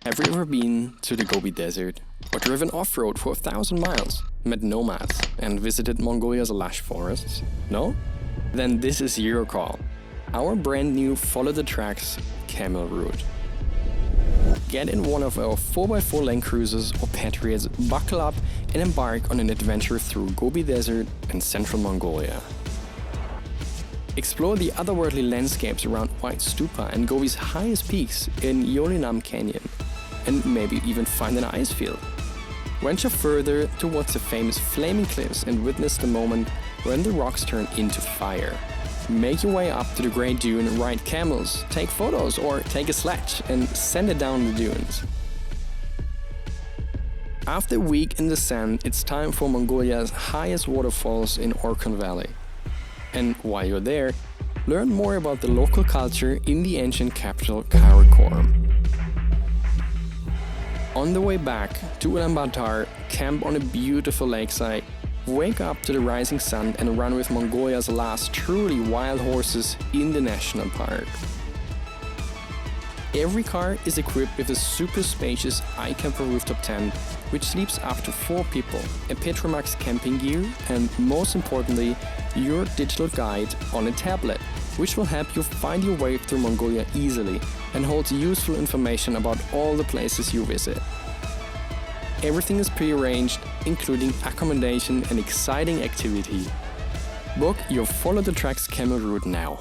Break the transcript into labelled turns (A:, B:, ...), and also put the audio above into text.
A: Have you ever been to the Gobi Desert, or driven off-road for 1,000 miles, met nomads, and visited Mongolia's lush forests? No? Then this is your call. Our brand new Follow the Tracks Camel Route. Get in one of our 4x4 Land Cruisers or Patriots, buckle up and embark on an adventure through Gobi Desert and central Mongolia. Explore the otherworldly landscapes around White Stupa and Gobi's highest peaks in Yolyn Am Canyon, and maybe even find an ice field. Venture further towards the famous Flaming Cliffs and witness the moment when the rocks turn into fire. Make your way up to the Great Dune and ride camels, take photos or take a sledge and send it down the dunes. After a week in the sand, it's time for Mongolia's highest waterfalls in Orkhon Valley. And while you're there, learn more about the local culture in the ancient capital Karakorum. On the way back to Ulaanbaatar, camp on a beautiful lakeside, wake up to the rising sun and run with Mongolia's last truly wild horses in the national park. Every car is equipped with a super spacious iCamper rooftop tent, which sleeps up to 4 people, a Petromax camping gear, and most importantly, your digital guide on a tablet, which will help you find your way through Mongolia easily and holds useful information about all the places you visit. Everything is pre-arranged, including accommodation and exciting activity. Book your Follow the Tracks Camel Route now.